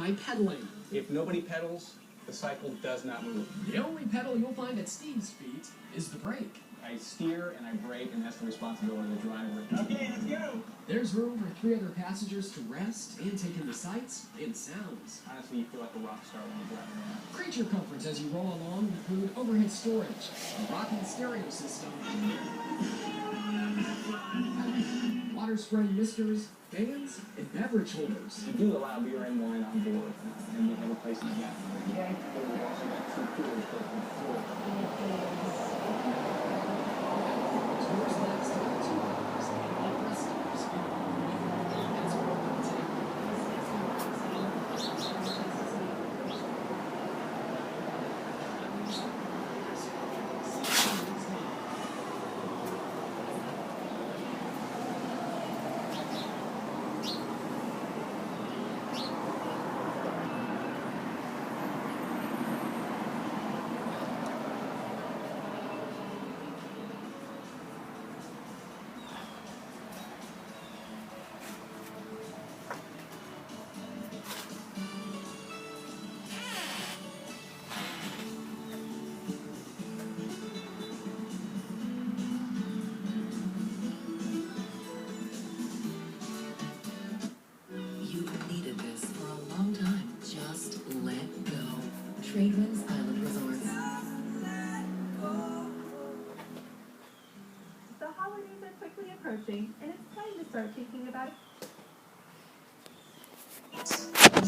by pedaling. If nobody pedals, the cycle does not move. The only pedal you'll find at Steve's feet is the brake. I steer and I brake, and that's the responsibility of the driver. Okay, let's go! There's room for 3 other passengers to rest and take in the sights and sounds. Honestly, you feel like a rock star when you drive around. Creature comforts as you roll along include overhead storage, a rocking stereo system, water-spraying misters, fans, and beverage holders. We do allow beer and wine on board, and we have a place in the back. Okay. But we've also got 2 coolers built in the floor. Tours last 2 hours, and all rest stops. That's where we'll take. Tradewinds Island Resorts. The holidays are quickly approaching, and it's time to start thinking about it.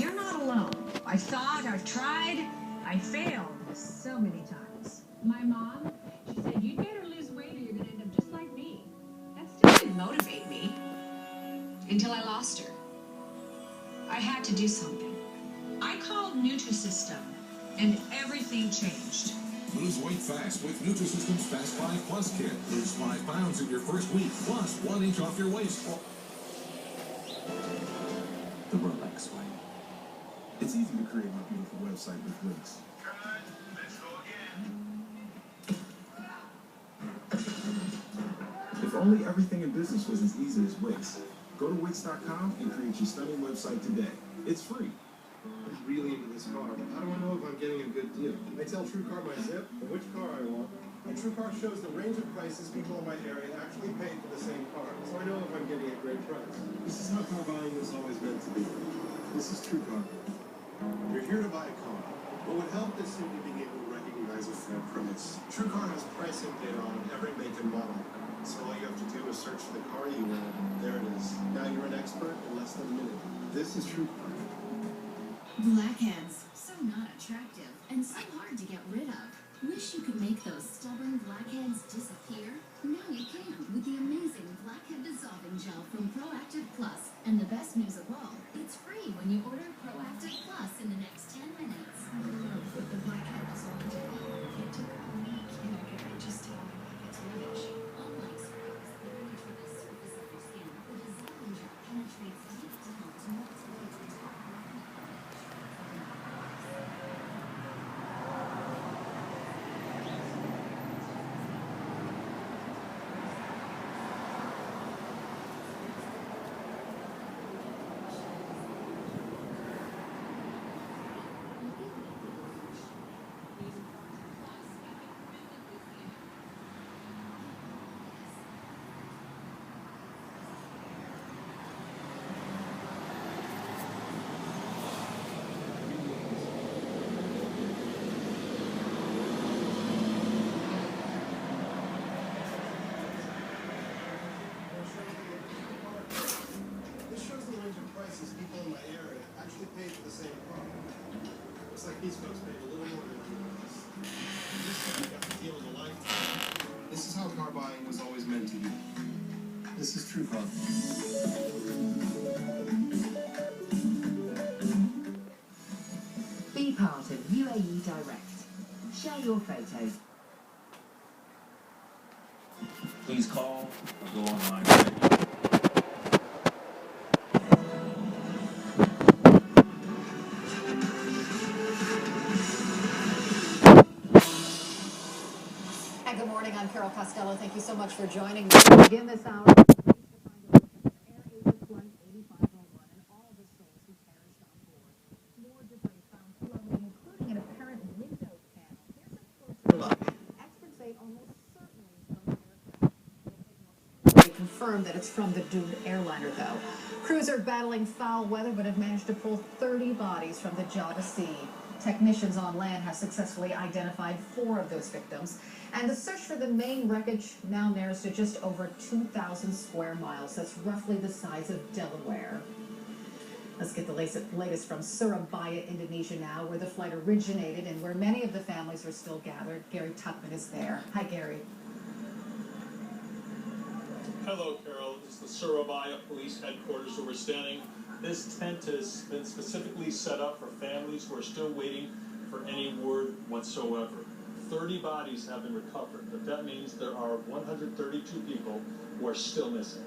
You're not alone. I thought, I've tried, I failed so many times. My mom, she said, you'd better lose weight or you're going to end up just like me. That still didn't motivate me until I lost her. I had to do something. I called Nutrisystem, and everything changed. Lose weight fast with Nutrisystem's Fast 5 Plus Kit. Lose 5 pounds in your first week, plus 1 inch off your waist. The Rolex way. It's easy to create a beautiful website with links. Cut. Let's go again. If only everything in business was as easy as Wix. Go to Wix.com and create your stunning website today. It's free. I'm really into this car, but how do I know if I'm getting a good deal? I tell TrueCar my zip and which car I want, and TrueCar shows the range of prices people in my area actually pay for the same car, so I know if I'm getting a great price. This is how car buying was always meant to be. This is TrueCar. You're here to buy a car. What would help is simply being able to recognize a fair price. TrueCar has pricing data on every make and model, so all you have to do is search the car you want. There it is. Now you're an expert in less than a minute. This is TrueCar. Blackheads, so not attractive and so hard to get rid of. Wish you could make those stubborn blackheads disappear? Now you can with the amazing Blackhead Dissolving Gel from Proactive Plus. And the best news of all, it's free when you order Proactive Plus in the next 10 minutes. I love what the Blackhead Dissolving Gel. It took a week and I could just tell my blackheads rubbish. Unlike scrubs, they're only for the surface of your skin. The Dissolving Gel penetrates deep down to multiple layers. People in my area actually pay for the same car. Looks like these folks paid a little more than everyone else. This guy got the deal of a lifetime. This is how car buying was always meant to be. This is TrueCar. Be part of UAE Direct. Share your photos. Please call or go online. Good morning, I'm Carol Costello. Thank you so much for joining me. Begin this hour. More confirm that it's from the doomed airliner, though. Crews are battling foul weather, but have managed to pull 30 bodies from the Java Sea. Technicians on land have successfully identified 4 of those victims, and the search for the main wreckage now narrows to just over 2,000 square miles. That's roughly the size of Delaware. Let's get the latest from Surabaya, Indonesia now, where the flight originated and where many of the families are still gathered. Gary Tuckman is there. Hi, Gary. Hello, Carol. This is the Surabaya Police Headquarters where we're standing. This tent has been specifically set up for families who are still waiting for any word whatsoever. 30 bodies have been recovered, but that means there are 132 people who are still missing.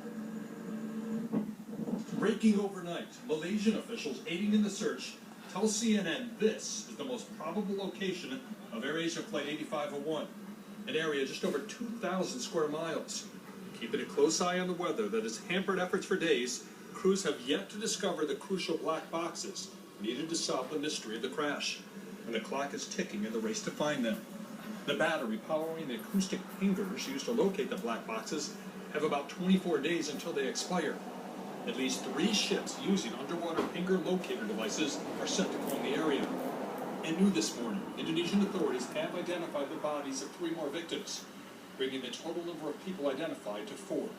Breaking overnight, Malaysian officials aiding in the search tell CNN this is the most probable location of AirAsia Flight 8501, an area just over 2,000 square miles. Keeping a close eye on the weather that has hampered efforts for days, crews have yet to discover the crucial black boxes needed to solve the mystery of the crash, and the clock is ticking in the race to find them. The battery powering the acoustic pingers used to locate the black boxes have about 24 days until they expire. At least 3 ships using underwater pinger locator devices are set to comb the area. And new this morning, Indonesian authorities have identified the bodies of 3 more victims, bringing the total number of people identified to 4.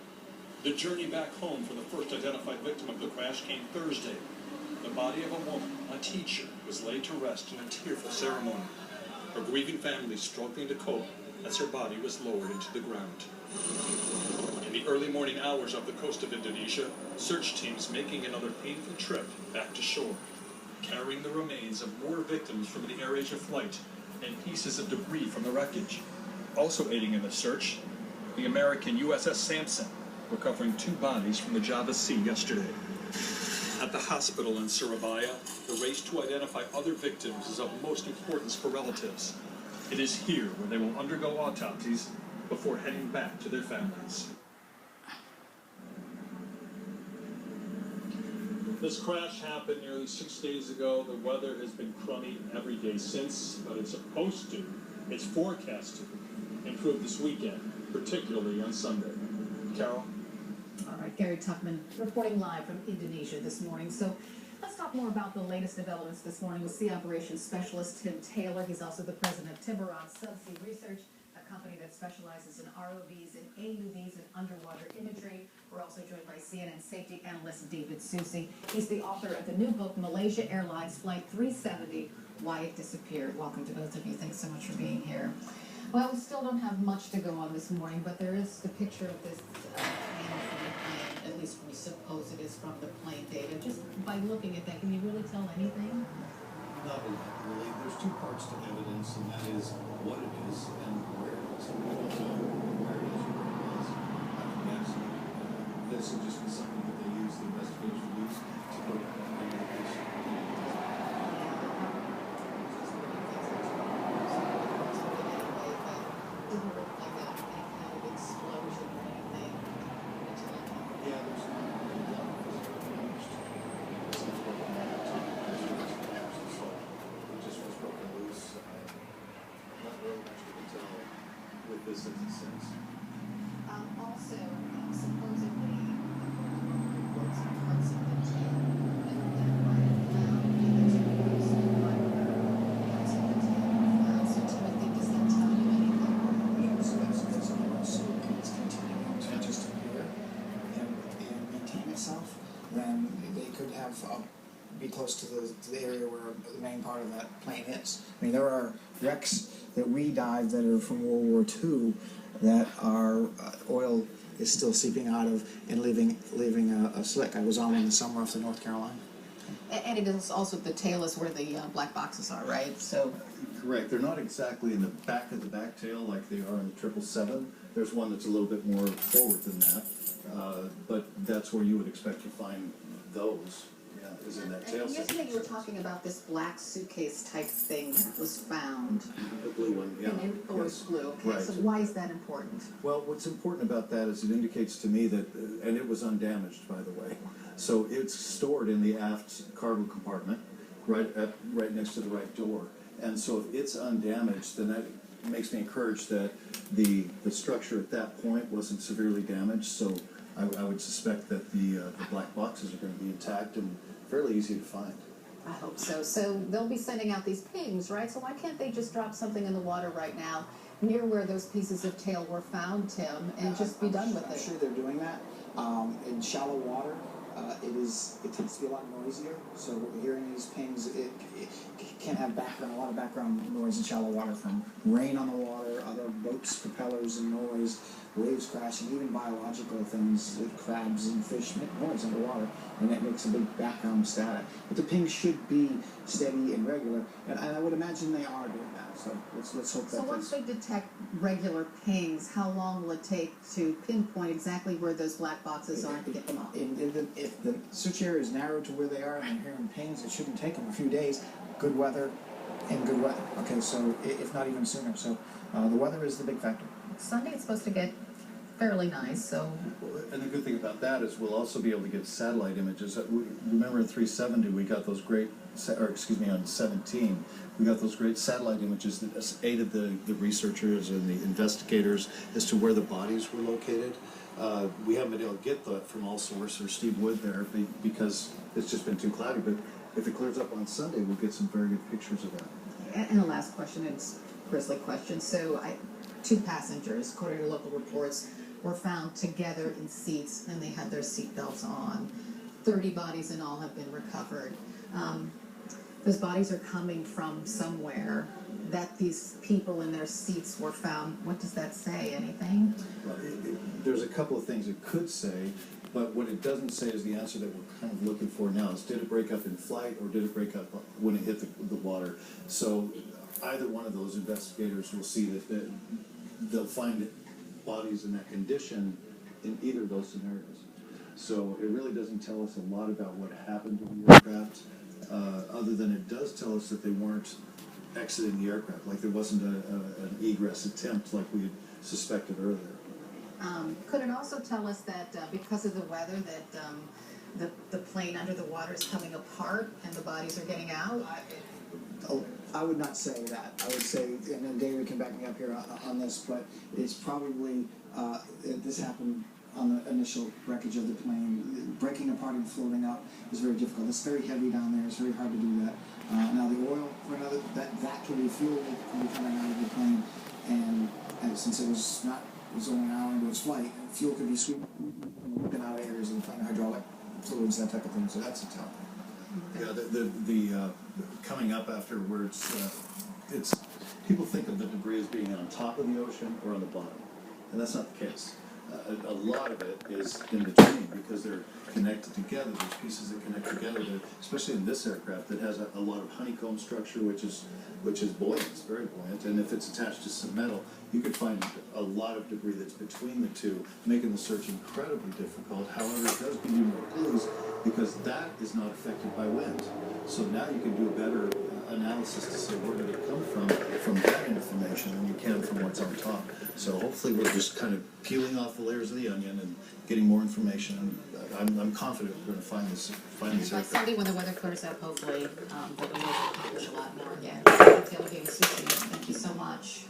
The journey back home for the first identified victim of the crash came Thursday. The body of a woman, a teacher, was laid to rest in a tearful ceremony. Her grieving family struggling to cope as her body was lowered into the ground. In the early morning hours of the coast of Indonesia, search teams making another painful trip back to shore, carrying the remains of more victims from the AirAsia flight and pieces of debris from the wreckage. Also aiding in the search, the American USS Sampson, recovering 2 bodies from the Java Sea yesterday. At the hospital in Surabaya, the race to identify other victims is of most importance for relatives. It is here where they will undergo autopsies before heading back to their families. This crash happened nearly 6 days ago. The weather has been crummy every day since, but it's forecast to improve this weekend, particularly on Sunday. Carol? All right, Gary Tuckman reporting live from Indonesia this morning. So let's talk more about the latest developments this morning with Sea Operations Specialist Tim Taylor. He's also the president of Tiburon Subsea Research, a company that specializes in ROVs and AUVs and underwater imagery. We're also joined by CNN safety analyst David Susi. He's the author of the new book, Malaysia Airlines Flight 370, Why It Disappeared. Welcome to both of you. Thanks so much for being here. Well, we still don't have much to go on this morning, but there is the picture of this panel from the plane, at least we suppose it is from the plane data. Just by looking at that, can you really tell anything? Not really. There's 2 parts to evidence, and that is what it is and where it is. We don't know where it is or where it is. Yes. This would just be something that they use, the investigators use, to put in the case. Didn't look like any kind of explosion or anything. Yeah, there's not a lot of physical damage to it. It's not broken down. So it just was broken loose. Not really much we can tell with this as it sits. Also, supposedly, reports of parts of the tail that might have found because of parts of the tail were found. So, Timothy, does that tell you anything? Yes, because so it's continuing to just appear and maintain itself, then they could have be close to the area where the main part of that plane is. I mean, there are wrecks that we dived that are from World War II that are oil is still seeping out of and leaving a slick. I was on one this summer off the North Carolina. And it is also, the tail is where the black boxes are, right? So. Correct. They're not exactly in the back of the back tail like they are in the 777. There's one that's a little bit more forward than that, but that's where you would expect to find those. Yeah, is in that tail section. Yesterday you were talking about this black suitcase type thing that was found. The blue one, yeah. Yes. Blue. Okay, right. So why is that important? Well, what's important about that is it indicates to me that, and it was undamaged, by the way, so it's stored in the aft cargo compartment, right next to the right door. And so if it's undamaged, then that makes me encouraged that the structure at that point wasn't severely damaged. So I would suspect that the black boxes are going to be intact and fairly easy to find. I hope so. So they'll be sending out these pings, right? So why can't they just drop something in the water right now near where those pieces of tail were found, Tim, and just be done with it? I'm sure they're doing that. In shallow water, it tends to be a lot noisier. So what we're hearing these pings, it can have a lot of background noise in shallow water from rain on the water, other boats, propellers and noise, waves crashing, even biological things like crabs and fish make noise underwater, and that makes a big background static. But the pings should be steady and regular, and I would imagine they are doing that. So let's hope that. So once they detect regular pings, how long will it take to pinpoint exactly where those black boxes are and get them off? If the search area is narrowed to where they are and they're hearing pings, it shouldn't take them a few days. Good weather and good weather. Okay, so if not even sooner. So the weather is the big factor. Sunday it's supposed to get fairly nice, so. And the good thing about that is we'll also be able to get satellite images. Remember in 370 we got those great, on 17, we got those great satellite images that aided the researchers and the investigators as to where the bodies were located. We haven't been able to get that from all source or Steve Wood there because it's just been too cloudy, but if it clears up on Sunday, we'll get some very good pictures of that. And the last question, it's a grisly question. So 2 passengers, according to local reports, were found together in seats and they had their seat belts on. 30 bodies in all have been recovered. Those bodies are coming from somewhere. That these people in their seats were found, what does that say? Anything? Well, there's a couple of things it could say, but what it doesn't say is the answer that we're kind of looking for now. Is did it break up in flight or did it break up when it hit the water? So either one of those investigators will see that they'll find bodies in that condition in either of those scenarios. So it really doesn't tell us a lot about what happened to the aircraft, other than it does tell us that they weren't exiting the aircraft, like there wasn't an egress attempt like we had suspected earlier. Could it also tell us that because of the weather that the plane under the water is coming apart and the bodies are getting out? I would not say that. I would say, and then David can back me up here on this, but it's probably, this happened on the initial wreckage of the plane. Breaking apart and floating out is very difficult. It's very heavy down there. It's very hard to do that. Now the oil, for another, that can be fueled, can be coming out of the plane, and since it was only an hour into its flight, fuel could be sweeping out of areas of the plane, hydraulic fluids, that type of thing. So that's a tell. Yeah, the coming up afterwards, it's people think of the debris as being on top of the ocean or on the bottom, and that's not the case. A lot of it is in between because they're connected together. There's pieces that connect together, especially in this aircraft that has a lot of honeycomb structure, which is buoyant. It's very buoyant, and if it's attached to some metal, you could find a lot of debris that's between the two, making the search incredibly difficult. However, it does give you more clues because that is not affected by wind. So now you can do a better analysis to say where did it come from that information than you can from what's on top. So hopefully we're just kind of peeling off the layers of the onion and getting more information. I'm confident we're going to find this By Sunday, when the weather clears up, hopefully they'll be able to accomplish a lot more. Yeah, thank you so much.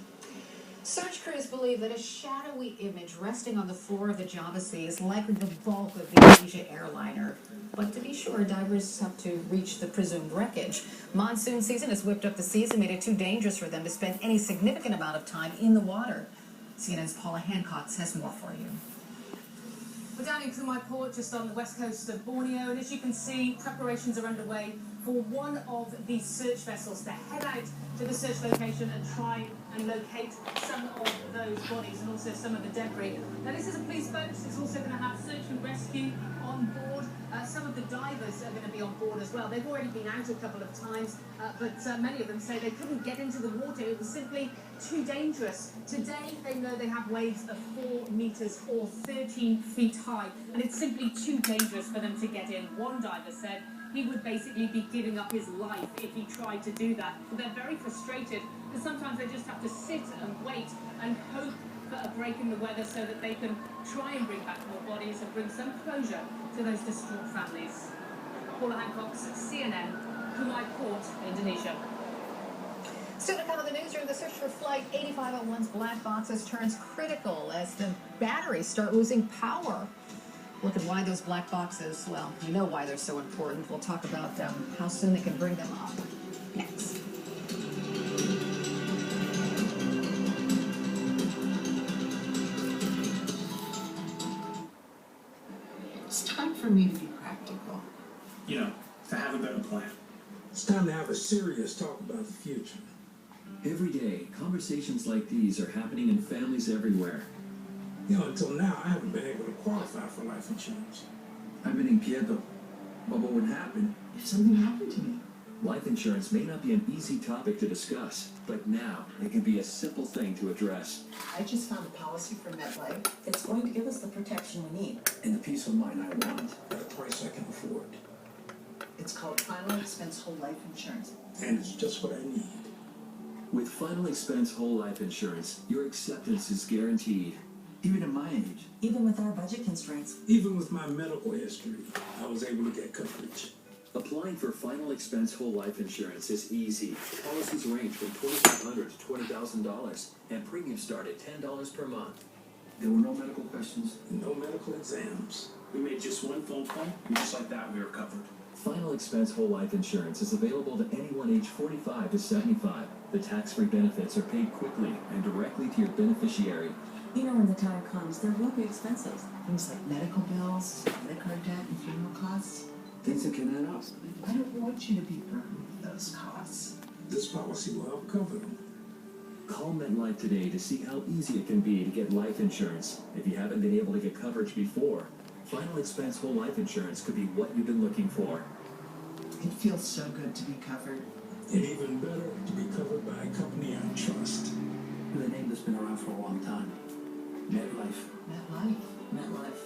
Search crews believe that a shadowy image resting on the floor of the Java Sea is likely the bulk of the Asia airliner. But to be sure, divers have to reach the presumed wreckage. Monsoon season has whipped up the seas and made it too dangerous for them to spend any significant amount of time in the water. CNN's Paula Hancock has more for you. We're down in Quranic Port, just on the west coast of Borneo, and as you can see, preparations are underway for one of these search vessels to head out to the search location and try and locate some of those bodies and also some of the debris. Now, this is a police boat. It's also going to have search and rescue on board. Some of the divers are going to be on board as well. They've already been out a couple of times, but many of them say they couldn't get into the water. It was simply too dangerous. Today, they know they have waves of 4 meters or 13 feet high, and it's simply too dangerous for them to get in. One diver said he would basically be giving up his life if he tried to do that. But they're very frustrated because sometimes they just have to sit and wait and hope for a break in the weather so that they can try and bring back more bodies and bring some closure to those distraught families. Paula Hancock, CNN, Quranic Port, Indonesia. Soon to come to the newsroom, the search for Flight 8501's black boxes turns critical as the batteries start losing power. Look at why those black boxes, well, we know why they're so important. We'll talk about how soon they can bring them up next. It's time for me to be practical. You know, to have a better plan. It's time to have a serious talk about the future. Every day, conversations like these are happening in families everywhere. You know, until now, I haven't been able to qualify for life insurance. I've been inquieto. But what would happen if something happened to me? Life insurance may not be an easy topic to discuss, but now it can be a simple thing to address. I just found a policy for MetLife. It's going to give us the protection we need. And the peace of mind I want at a price I can afford. It's called Final Expense Whole Life Insurance. And it's just what I need. With Final Expense Whole Life Insurance, your acceptance is guaranteed. Even at my age. Even with our budget constraints. Even with my medical history, I was able to get coverage. Applying for Final Expense Whole Life Insurance is easy. Policies range from $2,500 to $20,000, and premiums start at $10 per month. There were no medical questions. No medical exams. We made just one phone call, and just like that, we were covered. Final Expense Whole Life Insurance is available to anyone aged 45 to 75. The tax-free benefits are paid quickly and directly to your beneficiary. You know, when the time comes, there will be expenses. Things like medical bills, credit card debt, and funeral costs. Things that can add up. I don't want you to be burdened with those costs. This policy will help cover them. Call MetLife today to see how easy it can be to get life insurance. If you haven't been able to get coverage before, Final Expense Whole Life Insurance could be what you've been looking for. It feels so good to be covered. And even better, to be covered by a company I trust. The name that's been around for a long time. MetLife. MetLife. MetLife.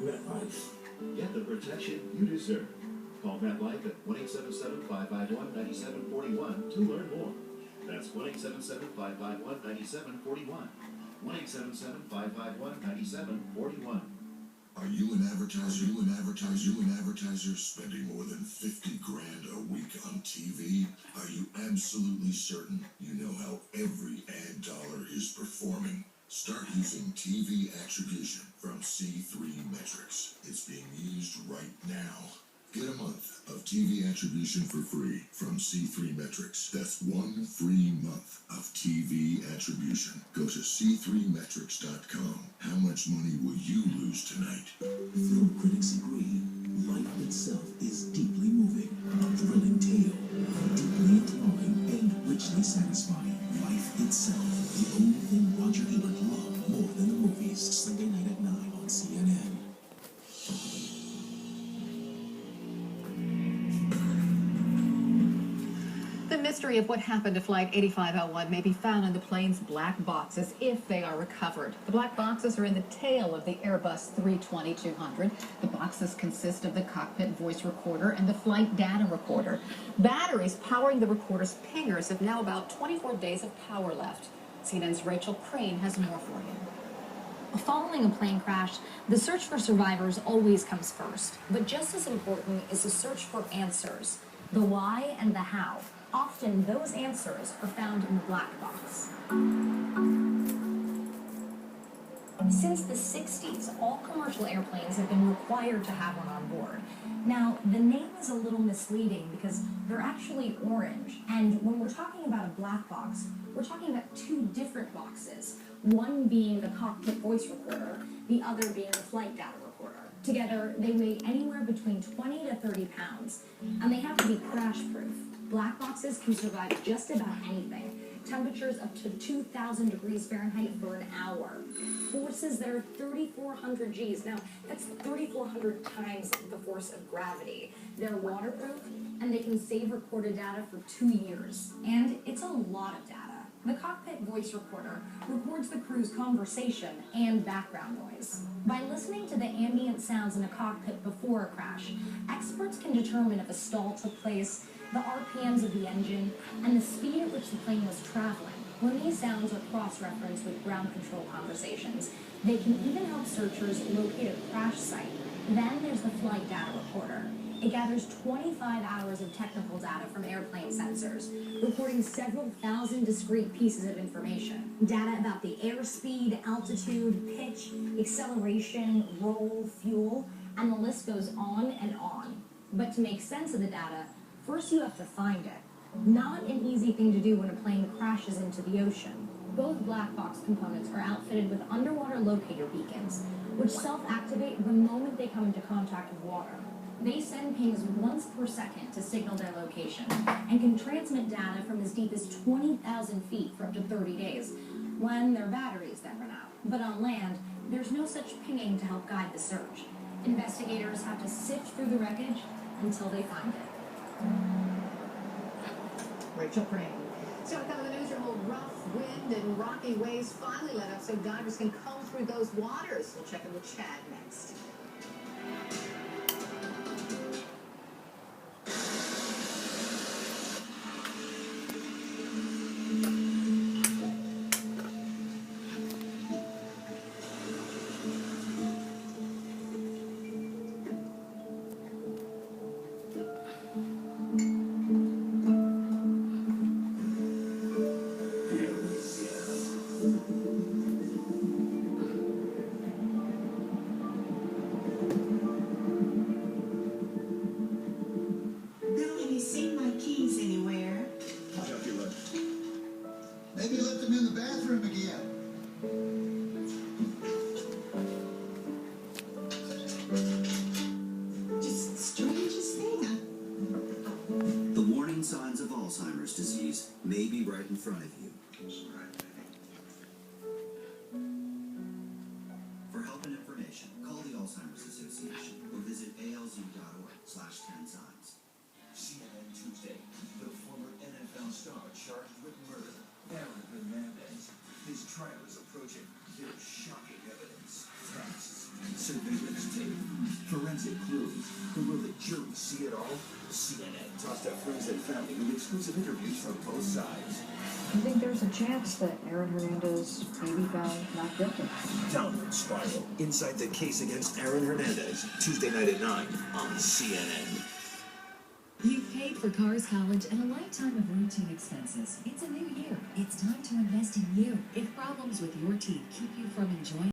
MetLife. Get the protection you deserve. Call MetLife at 1-877-551-9741 to learn more. That's 1-877-551-9741. 1-877-551-9741. Are you an advertiser spending more than 50 grand a week on TV? Are you absolutely certain you know how every ad dollar is performing? Start using TV attribution from C3 Metrics. It's being used right now. Get a month of TV attribution for free from C3 Metrics. That's 1 free month of TV attribution. Go to c3metrics.com. How much money will you lose tonight? Film critics agree, life itself is deeply moving, a thrilling tale, deeply enthralling and richly satisfying. Life itself, the only thing Roger Ebert loved more than the movies. Sunday night at 9 on CNN. The mystery of what happened to Flight 8501 may be found in the plane's black boxes if they are recovered. The black boxes are in the tail of the Airbus 320-200. The boxes consist of the cockpit voice recorder and the flight data recorder. Batteries powering the recorder's pingers have now about 24 days of power left. CNN's Rachel Crane has more for you. Following a plane crash, the search for survivors always comes first. But just as important is the search for answers, the why and the how. Often those answers are found in the black box. Since the 60s, all commercial airplanes have been required to have one on board. Now, the name is a little misleading because they're actually orange. And when we're talking about a black box, we're talking about two different boxes. One being the cockpit voice recorder, the other being the flight data recorder. Together, they weigh anywhere between 20 to 30 pounds, and they have to be crash-proof. Black boxes can survive just about anything. Temperatures up to 2,000 degrees Fahrenheit for an hour. Forces that are 3,400 Gs. Now, that's 3,400 times the force of gravity. They're waterproof, and they can save recorded data for 2 years. And it's a lot of data. The cockpit voice recorder records the crew's conversation and background noise. By listening to the ambient sounds in a cockpit before a crash, experts can determine if a stall took place, the RPMs of the engine, and the speed at which the plane was traveling. When these sounds are cross-referenced with ground control conversations, they can even help searchers locate a crash site. Then there's the flight data recorder. It gathers 25 hours of technical data from airplane sensors, recording several thousand discrete pieces of information. Data about the airspeed, altitude, pitch, acceleration, roll, fuel, and the list goes on and on. But to make sense of the data, first you have to find it. Not an easy thing to do when a plane crashes into the ocean. Both black box components are outfitted with underwater locator beacons, which self-activate the moment they come into contact with water. They send pings once per second to signal their location and can transmit data from as deep as 20,000 feet for up to 30 days, when their batteries then run out. But on land, there's no such pinging to help guide the search. Investigators have to sift through the wreckage until they find it. Rachel Crane. So to come in the newsroom, rough wind and rocky waves finally let up so divers can comb through those waters. We'll check in with Chad next. Maybe you left them in the bathroom again. Just strangest thing. The warning signs of Alzheimer's disease may be right in front of you. For help and information, call the Alzheimer's Association or visit alz.org/10signs. CNN Tuesday. The former NFL star charged with murder, Aaron Hernandez. His trial is approaching. There's shocking evidence. Texts, surveillance tape, forensic clues. But will the jury see it all? CNN tossed up friends and family with exclusive interviews from both sides. I think there's a chance that Aaron Hernandez may be found not guilty. Downward spiral. Inside the case against Aaron Hernandez. Tuesday night at 9 on CNN. You've paid for Cars College and a lifetime of routine expenses. It's a new year. It's time to invest in you. If problems with your teeth keep you from enjoying